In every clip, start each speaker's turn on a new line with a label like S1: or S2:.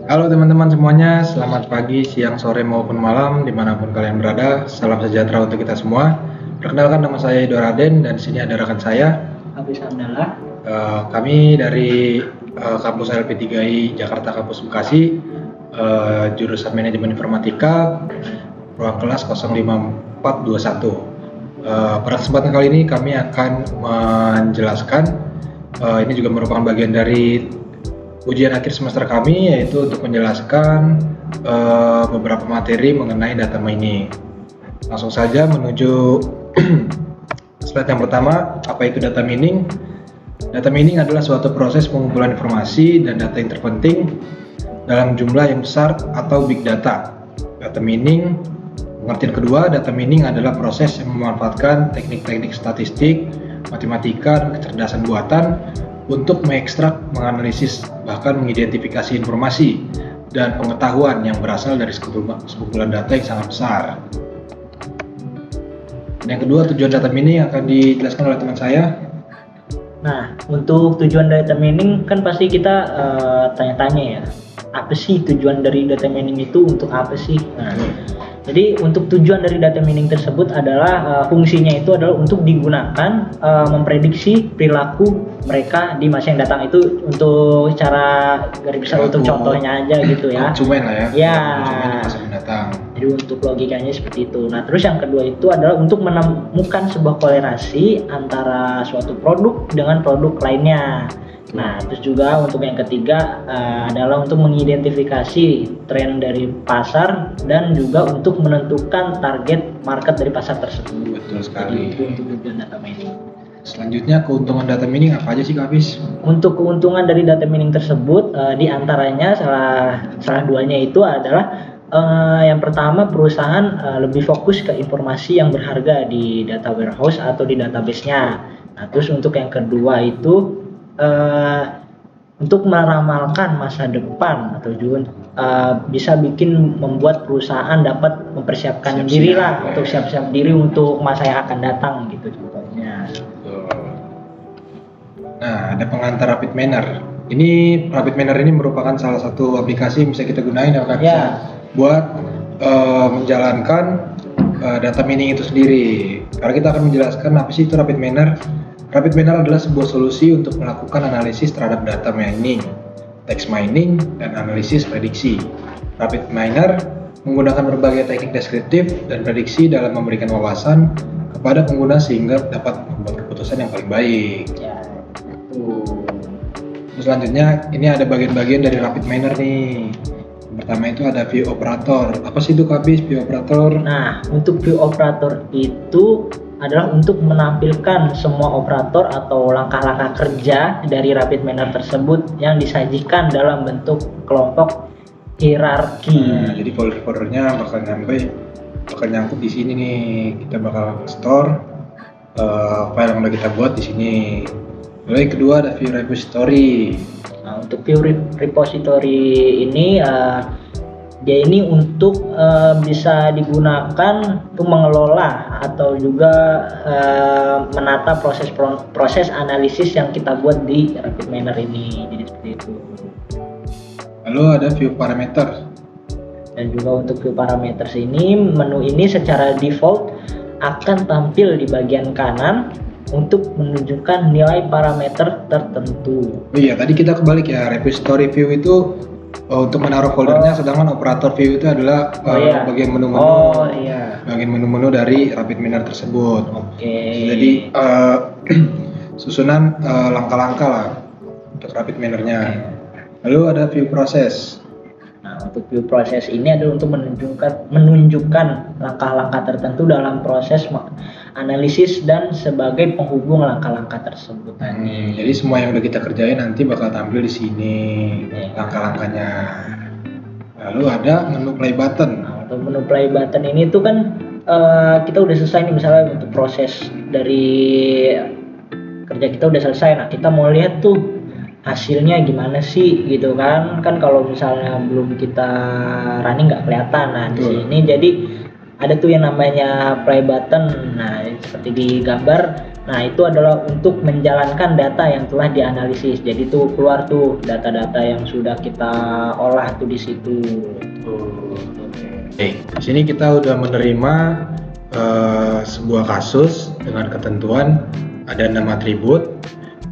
S1: Halo teman-teman semuanya, selamat pagi, siang, sore maupun malam dimanapun kalian berada. Salam sejahtera untuk kita semua. Perkenalkan, nama saya Edo Raden dan sini ada rekan saya.
S2: Habis Hamdallah.
S1: Kami dari kampus LP3I Jakarta Kampus Bekasi, jurusan Manajemen Informatika, ruang kelas 05421. Pada kesempatan kali ini kami akan menjelaskan, ini juga merupakan bagian dari ujian akhir semester kami, yaitu untuk menjelaskan beberapa materi mengenai data mining. Langsung saja menuju slide yang pertama. Apa itu data mining? Data mining adalah suatu proses pengumpulan informasi dan data yang terpenting dalam jumlah yang besar atau big data. Data mining, pengertian kedua, data mining adalah proses yang memanfaatkan teknik-teknik statistik, matematika, dan kecerdasan buatan untuk mengekstrak, menganalisis, bahkan mengidentifikasi informasi dan pengetahuan yang berasal dari sekumpulan data yang sangat besar. Dan yang kedua, tujuan data mining akan dijelaskan oleh teman saya.
S2: Nah, untuk tujuan data mining kan pasti kita tanya-tanya ya, apa sih tujuan dari data mining itu, untuk apa sih? Nah, jadi untuk tujuan dari data mining tersebut adalah fungsinya itu adalah untuk digunakan memprediksi perilaku mereka di masa yang datang. Itu untuk cara garis besar, untuk contohnya aja gitu ya.
S1: Konsumen lah ya.
S2: Ya.
S1: Konsumen di masa mendatang.
S2: Jadi untuk logikanya seperti itu. Nah, terus yang kedua itu adalah untuk menemukan sebuah kolerasi antara suatu produk dengan produk lainnya. Nah, terus juga untuk yang ketiga adalah untuk mengidentifikasi tren dari pasar dan juga untuk menentukan target market dari pasar tersebut.
S1: Betul sekali.
S2: Jadi itu untuk tujuan data mining.
S1: Selanjutnya, keuntungan data mining apa aja sih Kak Hafiz?
S2: Untuk keuntungan dari data mining tersebut, di antaranya salah duanya itu adalah yang pertama, perusahaan lebih fokus ke informasi yang berharga di data warehouse atau di database-nya. Nah, terus untuk yang kedua itu untuk meramalkan masa depan atau juga bisa membuat perusahaan dapat mempersiapkan diri lah, untuk siap-siap diri untuk masa yang akan datang gitu contohnya.
S1: Nah, ada pengantar Rapid Miner. Ini Rapid Miner ini merupakan salah satu aplikasi yang bisa kita gunain ya, buat menjalankan data mining itu sendiri. Karena kita akan menjelaskan apa sih itu Rapid Miner. Rapid Miner adalah sebuah solusi untuk melakukan analisis terhadap data mining, text mining, dan analisis prediksi. Rapid Miner menggunakan berbagai teknik deskriptif dan prediksi dalam memberikan wawasan kepada pengguna sehingga dapat membuat keputusan yang paling baik.
S2: Ya,
S1: Terus selanjutnya, ini ada bagian-bagian dari Rapid Miner nih. Yang pertama itu ada view operator. Apa sih itu Kak Hafiz, view operator?
S2: Nah, untuk view operator itu adalah untuk menampilkan semua operator atau langkah-langkah kerja dari Rapid Miner tersebut yang disajikan dalam bentuk kelompok hierarki.
S1: Nah, jadi folder-foldernya bakal nyangkut di sini nih. Kita bakal store file yang udah kita buat di sini. Lalu yang kedua ada view repository.
S2: Nah, untuk view repository ini dia ini untuk bisa digunakan untuk mengelola atau juga menata proses analisis yang kita buat di Rapid Miner ini. Jadi seperti itu.
S1: Lalu ada view parameter.
S2: Dan juga untuk view parameters ini, menu ini secara default akan tampil di bagian kanan untuk menunjukkan nilai parameter tertentu.
S1: Oh iya, tadi kita kebalik ya. Repository view itu untuk menaruh foldernya, sedangkan operator view itu adalah bagian menu-menu. Bagian menu-menu dari Rapid Miner tersebut.
S2: Oke.
S1: Jadi susunan langkah-langkah lah untuk Rapid Minernya. Lalu ada view proses.
S2: Nah, untuk view proses ini adalah untuk menunjukkan langkah-langkah tertentu dalam proses analisis dan sebagai penghubung langkah-langkah tersebut.
S1: Jadi semua yang udah kita kerjain nanti bakal tampil di sini langkah-langkahnya. Lalu ada menu play button.
S2: Nah, untuk menu play button ini tuh kan kita udah selesai nih, misalnya untuk proses dari kerja kita udah selesai. Nah, kita mau lihat tuh hasilnya gimana sih gitu kan kalau misalnya belum kita running nggak kelihatan. Nah, di sini jadi ada tuh yang namanya play button. Nah, seperti di gambar Nah, itu adalah untuk menjalankan data yang telah dianalisis. Jadi tuh keluar tuh data-data yang sudah kita olah tuh di situ.
S1: Oke, di sini kita udah menerima sebuah kasus dengan ketentuan ada 6 atribut,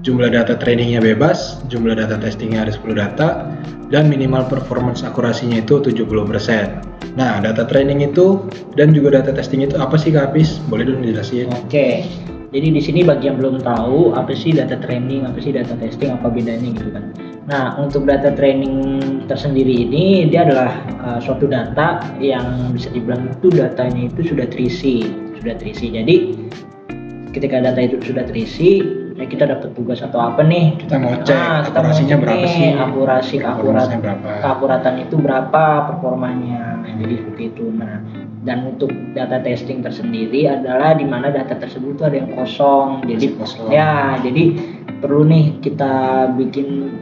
S1: jumlah data trainingnya bebas, jumlah data testingnya ada 10 data, dan minimal performance akurasinya itu 70%. Nah, data training itu dan juga data testing itu apa sih Kak Apis? Boleh dong dijelasin?
S2: Oke. Jadi di sini bagi yang belum tahu apa sih data training, apa sih data testing, apa bedanya gitu kan. Nah, untuk data training tersendiri ini dia adalah suatu data yang bisa dibilang itu datanya itu sudah terisi. Jadi ketika data itu sudah terisi, ya kita dapat tugas atau apa nih?
S1: Kita mau cek akurasinya berapa sih?
S2: Performanya berapa? Keakuratan itu berapa performanya? Nah, jadi seperti itu. Nah, dan untuk data testing tersendiri adalah di mana data tersebut itu ada yang kosong. Jadi ya, jadi perlu nih kita bikin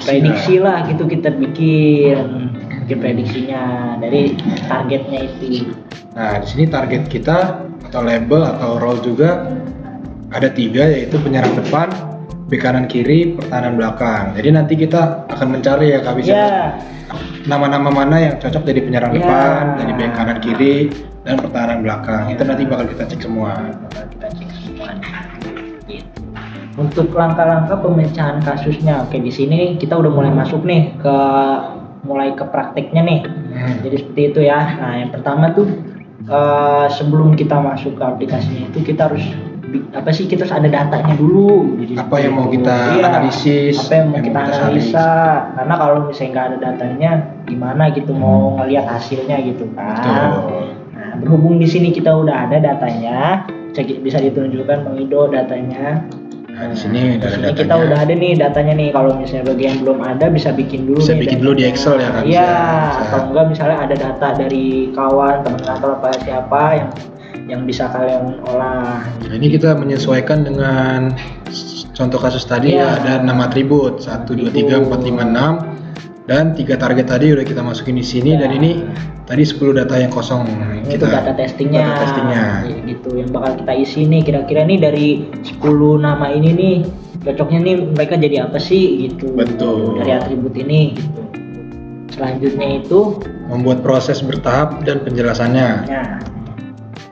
S2: prediksi lah gitu, kita bikin prediksinya dari targetnya itu.
S1: Nah, di sini target kita atau label atau role juga ada 3, yaitu penyerang depan, bek kanan kiri, pertahanan belakang. Jadi nanti kita akan mencari ya Kak bisa nama-nama mana yang cocok jadi penyerang depan, jadi bek kanan kiri, dan pertahanan belakang. Itu nanti bakal kita cek semua.
S2: Untuk langkah-langkah pemecahan kasusnya, oke di sini kita udah mulai masuk nih mulai ke prakteknya nih. Jadi seperti itu ya. Nah, yang pertama tuh sebelum kita masuk ke aplikasinya itu kita harus kita harus ada datanya dulu. Jadi
S1: apa yang mau kita analisis,
S2: apa yang mau kita analisa, karena kalau misalnya nggak ada datanya gimana gitu mau ngelihat hasilnya gitu kan.
S1: Betul.
S2: Nah, berhubung di sini kita udah ada datanya, bisa ditunjukkan Bang Ido datanya.
S1: Nah, di sini
S2: kita udah ada nih datanya nih. Kalau misalnya bagi yang belum ada bisa bikin dulu.
S1: Bisa bikin dulu di Excel ya kan?
S2: Iya. Atau enggak misalnya ada data dari kawan, teman kantor apa siapa yang bisa kalian olah.
S1: Nah, ini kita menyesuaikan dengan contoh kasus tadi ada 6 atribut 1, 2, 3, 4, 5, 6 dan 3 target tadi udah kita masukin di sini dan ini tadi 10 data yang kosong
S2: itu data testingnya. Ya, gitu yang bakal kita isi nih kira-kira nih dari 10 nama ini nih cocoknya nih mereka jadi apa sih gitu.
S1: Betul.
S2: Dari atribut ini gitu. Selanjutnya itu
S1: membuat proses bertahap dan penjelasannya.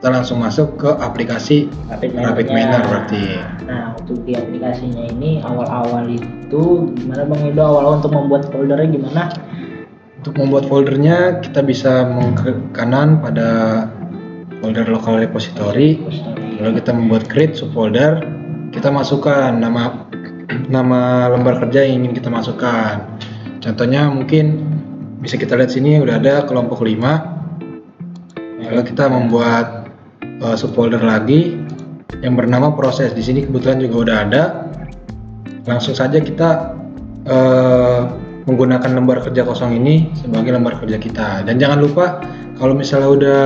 S1: Kita langsung masuk ke aplikasi Rapid Miner berarti.
S2: Nah, untuk di aplikasinya ini awal-awal itu gimana Bang Edo awal untuk membuat foldernya gimana?
S1: Untuk membuat foldernya kita bisa ke kanan pada folder local repository. Lalu kita membuat create subfolder, kita masukkan nama lembar kerja yang ingin kita masukkan. Contohnya mungkin bisa kita lihat sini udah ada kelompok 5. Lalu kita membuat subfolder lagi yang bernama proses. Di sini kebetulan juga udah ada. Langsung saja kita menggunakan lembar kerja kosong ini sebagai lembar kerja kita. Dan jangan lupa kalau misalnya udah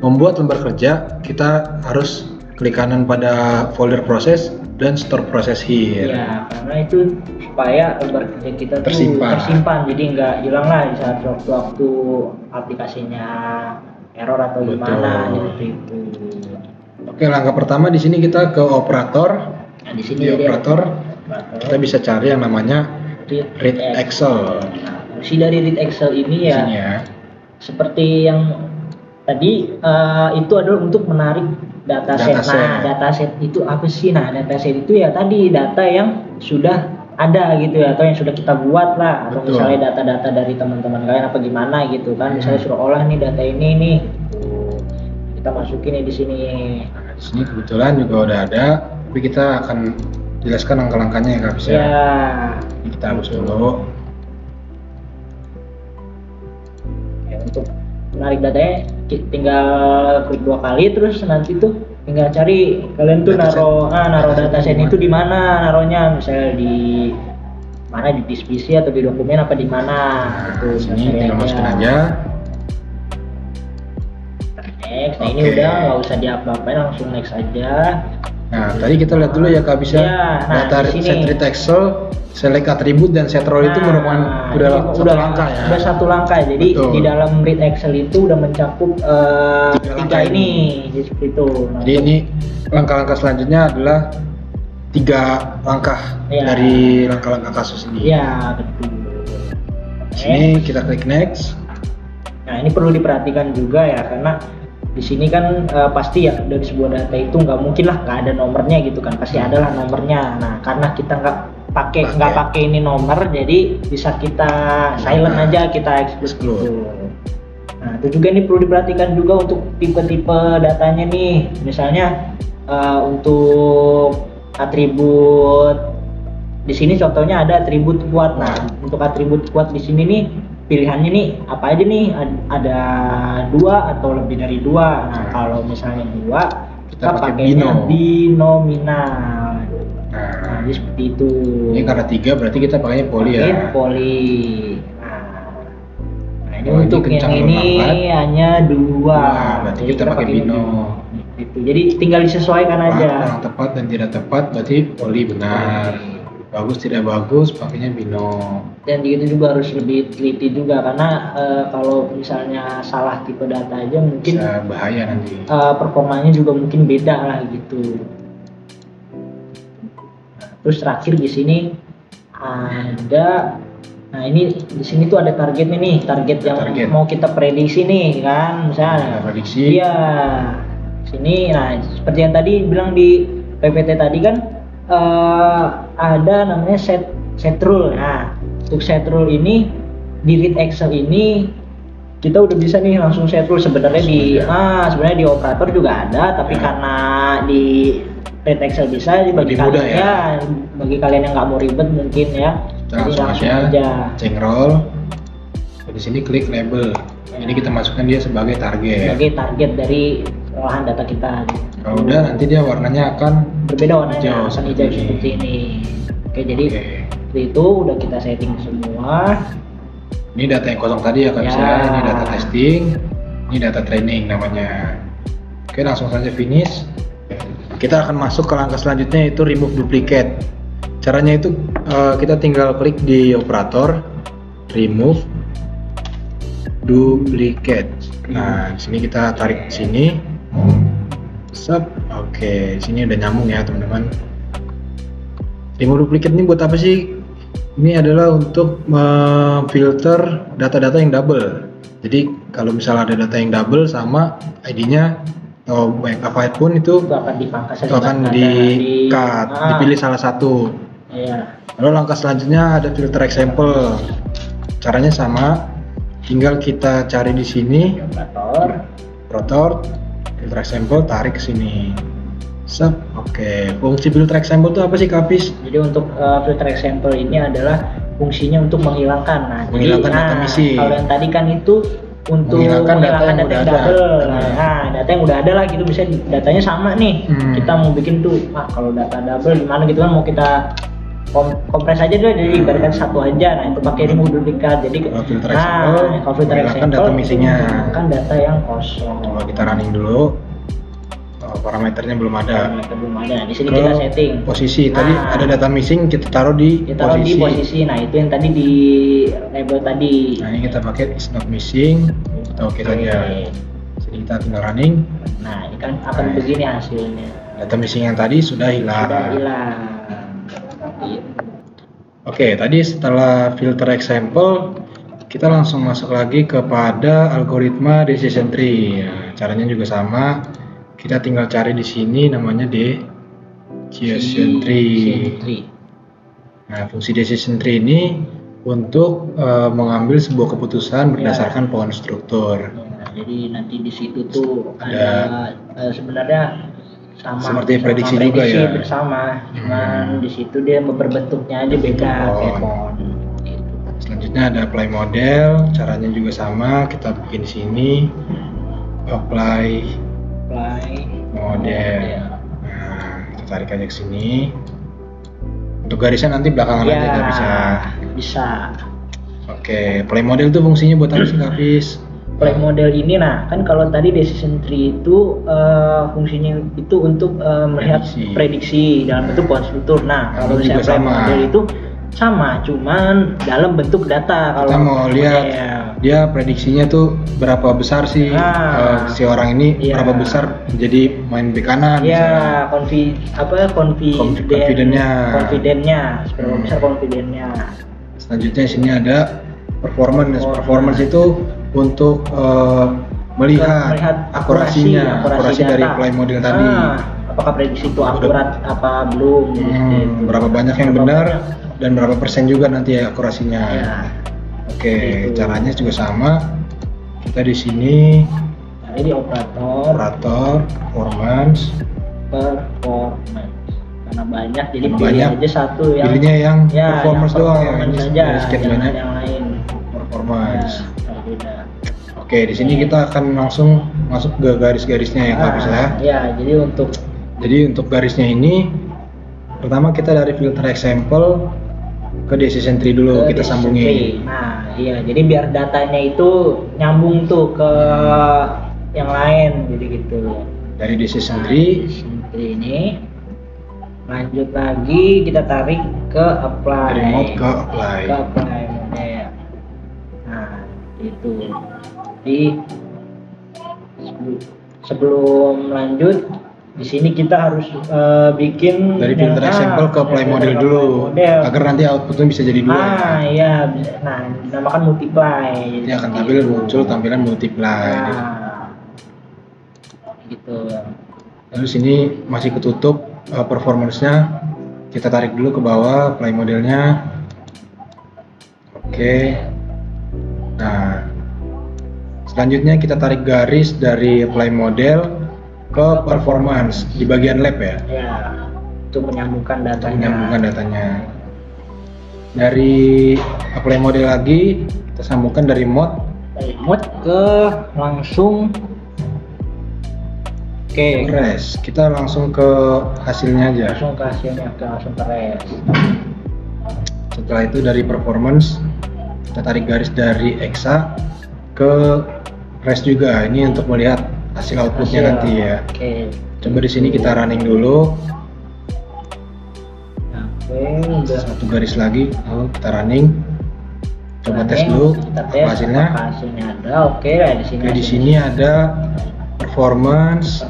S1: membuat lembar kerja, kita harus klik kanan pada folder proses dan store process here.
S2: Ya, karena itu supaya lembar kerja kita tersimpan, jadi nggak hilang lah di saat waktu aplikasinya error atau gimana gitu.
S1: Oke, langkah pertama di sini kita ke operator.
S2: Nah, di sini
S1: operator kita bisa cari yang namanya read Excel.
S2: Nah, fungsi dari read Excel ini ya, seperti yang tadi itu adalah untuk menarik dataset. Nah, dataset itu apa sih? Nah, dataset itu ya tadi data yang sudah ada gitu ya, atau yang sudah kita buat lah, atau misalnya data-data dari teman-teman kalian apa gimana gitu kan, misalnya suruh olah nih data ini nih, kita masukin nih di sini.
S1: Nah, di sini kebetulan juga udah ada, tapi kita akan jelaskan langkah-langkahnya ya Kak bisa.
S2: Ya.
S1: Ini kita hapus dulu.
S2: Ya, untuk menarik datanya tinggal klik 2 kali terus nanti tuh tinggal cari kalian tuh naruh dataset itu di mana naruhnya, misalnya di mana di disk PC atau di dokumen apa di mana.
S1: Nah, sini tinggal masukin aja.
S2: Next. Nah, ini udah nggak usah diapa-apain, langsung next aja.
S1: Nah, tadi kita lihat dulu ya Kak bisa
S2: ya,
S1: data set read Excel select atribut dan set role itu merupakan udah
S2: ini
S1: satu langkah ya.
S2: Udah satu langkah. Jadi
S1: Betul.
S2: di dalam read Excel itu udah mencakup
S1: Tiga langkah
S2: tiga ini seperti itu. Nah,
S1: Jadi ini langkah-langkah selanjutnya adalah 3 langkah
S2: Iya.
S1: dari langkah-langkah kasus ini.
S2: iya betul.
S1: Sini kita klik next.
S2: Nah ini perlu diperhatikan juga ya, karena di sini kan pasti ya dari sebuah data itu nggak mungkin lah nggak ada nomornya gitu kan, pasti ada lah nomornya. Nah karena kita nggak pakai ini nomor, jadi bisa kita silent aja, kita exclude. Nah itu juga ini perlu diperhatikan juga untuk tipe-tipe datanya nih, misalnya untuk atribut di sini contohnya ada atribut kuat. Nah untuk atribut kuat di sini nih pilihannya nih apa aja nih, ada 2 atau lebih dari 2. Nah kalau misalnya 2 kita pakainya binominal. Nah jadi seperti itu.
S1: Ini karena 3 berarti kita pakainya poly ya.
S2: Poli. Nah ini
S1: Oh, ini
S2: untuk
S1: kencang
S2: yang ini
S1: lambat.
S2: hanya 2.
S1: Berarti
S2: Jadi
S1: kita pakai bino.
S2: Gitu. Jadi tinggal disesuaikan aja.
S1: Kurang tepat dan tidak tepat berarti poly benar. Bagus tidak bagus pakainya bino.
S2: Dan itu juga harus lebih teliti juga, karena kalau misalnya salah tipe data aja mungkin
S1: Bisa bahaya nanti.
S2: performanya juga mungkin beda lah gitu. Nah, terus terakhir di sini ada, nah ini di sini tuh ada targetnya nih, target yang mau kita prediksi nih kan, misalnya.
S1: Prediksi.
S2: Iya. Sini, nah seperti yang tadi bilang di PPT tadi kan ada namanya set rule. Nah untuk set rule ini di read Excel ini kita udah bisa nih langsung set rule. Sebenarnya sebenarnya di operator juga ada, tapi karena di read Excel bisa, jadi bagi
S1: mudah
S2: kalian
S1: ya.
S2: Bagi kalian yang nggak mau ribet mungkin ya,
S1: Kita langsung aja change role. Di sini klik label. Ini kita masukkan dia sebagai target.
S2: Sebagai target dari olahan data kita.
S1: Kalau udah nanti dia warnanya akan
S2: berbeda warnanya,
S1: hijau
S2: akan hijau seperti ini. Oke, jadi seperti itu udah kita setting semua.
S1: Ini data yang kosong tadi ya kan, ini data testing, ini data training namanya. Oke, langsung saja finish. Kita akan masuk ke langkah selanjutnya, yaitu remove duplicate. Caranya itu kita tinggal klik di operator remove duplicate. Nah, di sini kita tarik ke sini. Oke, sini udah nyambung ya teman-teman. Remove duplicate ini buat apa sih? Ini adalah untuk memfilter data-data yang double. Jadi kalau misalnya ada data yang double sama ID-nya atau banyak apapun itu
S2: akan dipangkas,
S1: akan di-cut, dipilih salah satu.
S2: Iya.
S1: Lalu langkah selanjutnya ada filter example. Caranya sama, tinggal kita cari di sini operator filter example, tarik ke sini. Oke. Fungsi filter example itu apa sih, Kapis?
S2: Jadi untuk filter example ini adalah fungsinya untuk menghilangkan. Nah,
S1: menghilangkan data missing.
S2: Kalau yang tadi kan itu untuk menghilangkan data yang double. Nah, data yang udah ada lah gitu, bisa datanya sama nih. Kita mau bikin tuh, kalau data double gimana gitu kan, mau kita kompres aja deh, jadi ibaratkan satu aja. Nah itu pakai remove duplicate. Jadi
S1: kalau filter example data missingnya,
S2: kan data yang kosong.
S1: Coba kita running dulu. Parameternya belum ada.
S2: Di sini kita setting
S1: posisi. Tadi ada data missing, kita taruh di
S2: posisi. Nah itu yang tadi di label tadi.
S1: Nah ini kita pakai is not missing. Kita oke saja. Jadi kita tinggal running.
S2: Nah ini kan akan begini hasilnya.
S1: Data missing yang tadi sudah hilang. Oke, tadi setelah filter example, kita langsung masuk lagi kepada algoritma decision tree. Nah, caranya juga sama. Kita tinggal cari di sini namanya decision tree. Nah, fungsi decision tree ini untuk mengambil sebuah keputusan berdasarkan pohon struktur.
S2: Nah, jadi nanti di situ tuh ada sebenarnya sama
S1: seperti prediksi juga ya.
S2: Bersama, cuman di situ dia berbentuknya aja beda kayak pohon.
S1: Selanjutnya ada apply model, caranya juga sama. Kita bikin di sini apply model. Nah, kita tarik aja ke sini. Untuk garisnya nanti belakangan aja nggak
S2: bisa.
S1: Oke, apply model itu fungsinya buat apa sih, Kapis?
S2: Apply model ini, nah kan kalau tadi decision tree itu fungsinya itu untuk melihat prediksi dalam bentuk pohon struktur. Nah kalau misalnya apply model itu sama, cuman dalam bentuk data. Kalau
S1: Kita mau lihat
S2: ya.
S1: dia prediksinya tuh berapa besar sih si orang ini,
S2: Iya.
S1: berapa besar jadi main bek kanan
S2: Ya,
S1: misalnya.
S2: confidentnya, seberapa besar confidentnya.
S1: Selanjutnya di sini ada performance itu untuk melihat akurasi dari
S2: data.
S1: play model tadi.
S2: Apakah prediksi itu akurat apa belum? Gitu.
S1: Berapa banyak yang benar dan berapa persen juga nanti ya akurasinya.
S2: Ya.
S1: Oke,
S2: Gitu.
S1: caranya juga sama. Kita di sini
S2: Nah, ini
S1: operator performance.
S2: Karena banyak jadi
S1: Karena
S2: pilih
S1: banyak,
S2: aja satu yang
S1: pilihnya yang performance
S2: yang
S1: doang ya.
S2: performance
S1: Ini
S2: saja,
S1: dari sekian
S2: jangan
S1: banyak
S2: yang lain.
S1: performance.
S2: Ya, beda.
S1: Oke, di sini kita akan langsung masuk ke garis-garisnya ya Kak Bisa.
S2: Ya, jadi untuk
S1: garisnya ini pertama kita dari filter example ke decision tree dulu kita
S2: decision
S1: sambungin.
S2: tree. Nah, iya, jadi biar datanya itu nyambung tuh ke yang lain, jadi gitu.
S1: Dari decision tree
S2: Decision tree ini lanjut lagi kita tarik ke apply.
S1: dari mode ke apply.
S2: Ke apply model. Nah, itu. Jadi sebelum lanjut di sini kita harus bikin
S1: Dari filter example ke apply model dulu agar nanti outputnya bisa jadi dua.
S2: Iya. Nah, dinamakan multiply.
S1: Nanti akan tampil muncul tampilan multiply.
S2: Gitu.
S1: Lalu sini masih ketutup performance-nya. Kita tarik dulu ke bawah apply modelnya. Oke. Nah, selanjutnya kita tarik garis dari apply model ke performance di bagian lab ya.
S2: Ya, untuk menyambungkan datanya.
S1: Dari apply model lagi kita sambungkan dari mode
S2: ke langsung
S1: res. Kita langsung ke hasilnya aja.
S2: langsung ke res.
S1: Setelah itu dari performance kita tarik garis dari exa ke res juga. Ini untuk melihat hasil outputnya nanti ya. Coba di sini kita running dulu.
S2: Udah
S1: satu garis lagi, lalu kita running. Coba tes dulu apa hasilnya.
S2: Ada. Di
S1: sini ada performance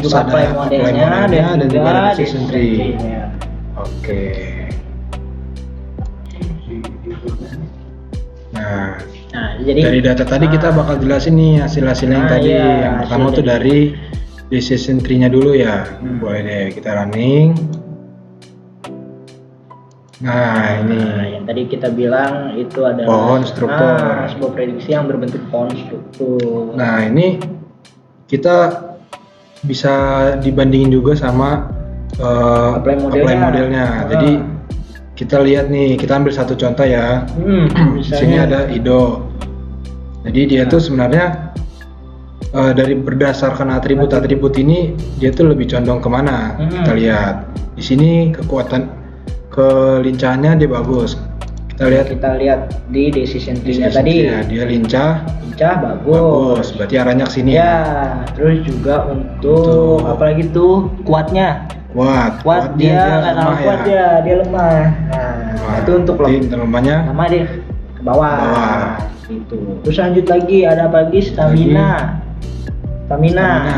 S2: juga
S1: ada
S2: apply modelnya
S1: dan juga ada decision tree. Oke. Nah,
S2: jadi
S1: dari data tadi kita bakal jelasin nih hasil-hasilnya yang tadi. Yang pertama tuh dari decision tree-nya dulu ya. Boleh deh kita running. Nah, ini
S2: yang tadi kita bilang itu adalah
S1: pohon struktur.
S2: Sebuah prediksi yang berbentuk pohon struktur.
S1: Nah, ini kita bisa dibandingin juga sama apply modelnya. Jadi kita lihat nih, kita ambil satu contoh ya. Di sini ada IDO. Jadi dia tuh sebenarnya dari berdasarkan atribut ini dia tuh lebih condong kemana? Kita lihat di sini kelincahannya dia bagus. Kita lihat
S2: di decision tree-nya tadi.
S1: Dia lincah
S2: bagus.
S1: Berarti arahnya ke sini
S2: ya. Terus juga untuk apalagi tuh kuatnya. Kuat dia nggak tahu kuat ya. Dia lemah. Nah, itu untuk
S1: lemahnya.
S2: Lemah dia ke bawah. Gitu. Terus lanjut lagi ada apa lagi?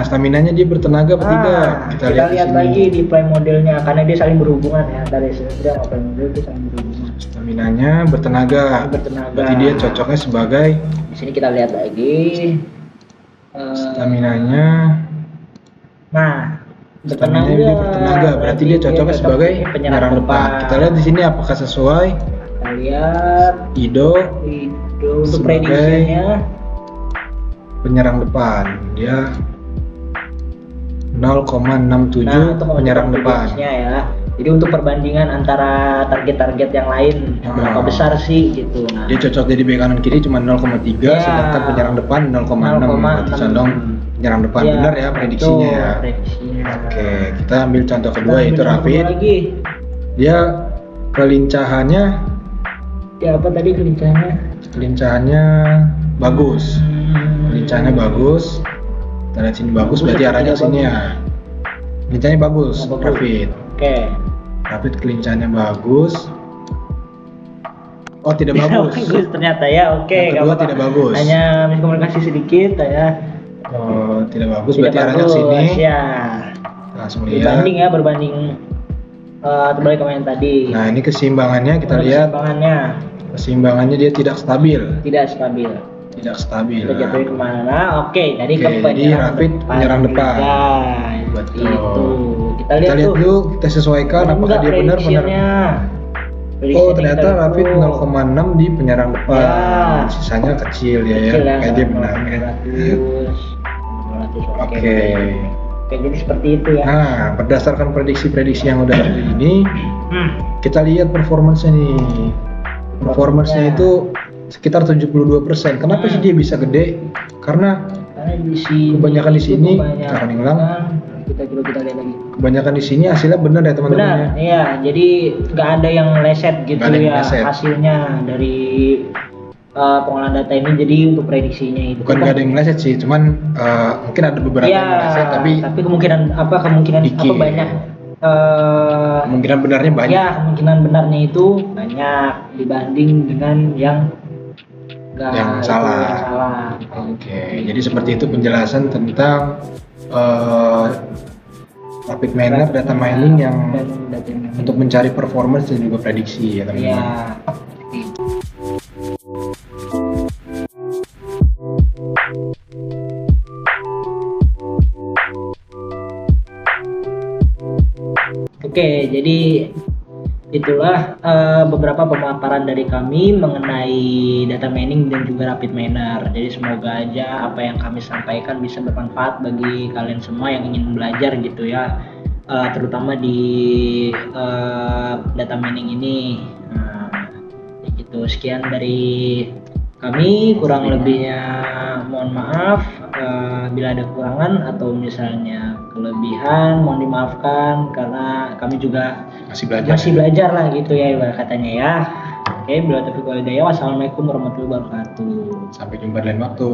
S1: Staminanya dia bertenaga apa tidak? Kita lihat
S2: lagi di play modelnya karena dia saling berhubungan ya, dari decision sama play model itu saling berhubungan.
S1: Staminanya bertenaga. Berarti dia cocoknya sebagai.
S2: Di sini kita lihat lagi.
S1: Staminanya.
S2: Nah,
S1: dia bertenaga. Berarti dia cocoknya sebagai penyerang depan. Kita lihat di sini apakah sesuai.
S2: Kita lihat
S1: IDO
S2: untuk prediksinya
S1: penyerang depan dia 0,67 penyerang depan
S2: ya. Jadi untuk perbandingan antara target-target yang lain berapa besar sih gitu. Nah,
S1: dia cocok jadi bek kanan kiri cuma 0,3 sedangkan penyerang depan 0,6 berarti condong penyerang depan. Benar ya prediksinya ya. Oke, kita ambil contoh kedua yaitu Rafid. Dia kelincahannya
S2: apa tadi
S1: kelincahannya bagus. Kelincahannya bagus. Kita lihat sini bagus berarti arahnya ke sini ya. Kelincahannya bagus, Rafid.
S2: Rafid
S1: kelincahannya bagus. Oh, tidak bagus.
S2: ternyata ya. Oke,
S1: Yang kedua
S2: nggak apa-apa.
S1: tidak bagus.
S2: Hanya miskomunikasi sedikit ya.
S1: Oh, tidak bagus.
S2: Tidak
S1: Berarti arahnya ke
S2: bagus
S1: sini.
S2: ya.
S1: Langsung lihat.
S2: Berbanding terbalik sama yang tadi.
S1: Nah, ini keseimbangannya kita lihat. Keseimbangannya dia tidak stabil.
S2: Tidak stabil.
S1: Tidak stabil.
S2: Kita jatuhin kemana? Oke, jadi ke
S1: jadi Rapid penyerang depan.
S2: Betul.
S1: Itu.
S2: Kita lihat
S1: dulu, kita sesuaikan apakah dia benar-benar. Oh, ternyata Rapid 0,6 di penyerang depan.
S2: Ya.
S1: Sisanya kecil ya. Kayak dia benar ya.
S2: 200.
S1: Oke.
S2: Oke, jadi seperti itu ya.
S1: Nah, berdasarkan prediksi-prediksi yang udah ada ini, kita lihat performance-nya nih. Performance-nya itu sekitar 72%. Kenapa sih dia bisa gede? Karena kebanyakan di sini karena hilang.
S2: Kita lihat lagi.
S1: Kebanyakan di sini hasilnya benar ya teman-teman.
S2: Benar, iya. Jadi nggak ada yang leset gitu ya hasilnya dari pengolahan data ini. Jadi untuk prediksinya itu
S1: bukan nggak ada yang meleset sih, cuman mungkin ada beberapa yang meleset, tapi
S2: kemungkinan
S1: dikit.
S2: banyak
S1: kemungkinan benarnya banyak.
S2: Ya, kemungkinan benarnya itu banyak dibanding dengan yang salah.
S1: Oke, jadi seperti itu penjelasan tentang Rapid Miner data mining yang untuk mencari performance dan juga prediksi ya teman-teman.
S2: Ya. Oke, jadi itulah beberapa pemaparan dari kami mengenai data mining dan juga Rapid Miner. Jadi semoga aja apa yang kami sampaikan bisa bermanfaat bagi kalian semua yang ingin belajar gitu ya, terutama di data mining ini. Gitu. Sekian dari kami, kurang lebihnya mohon maaf. Bila ada kekurangan atau misalnya kelebihan mohon dimaafkan karena kami juga masih belajar lah gitu ya ibarat katanya ya. Oke, bila taufiq wal hidayah. Wassalamualaikum warahmatullahi wabarakatuh.
S1: Sampai jumpa di lain waktu.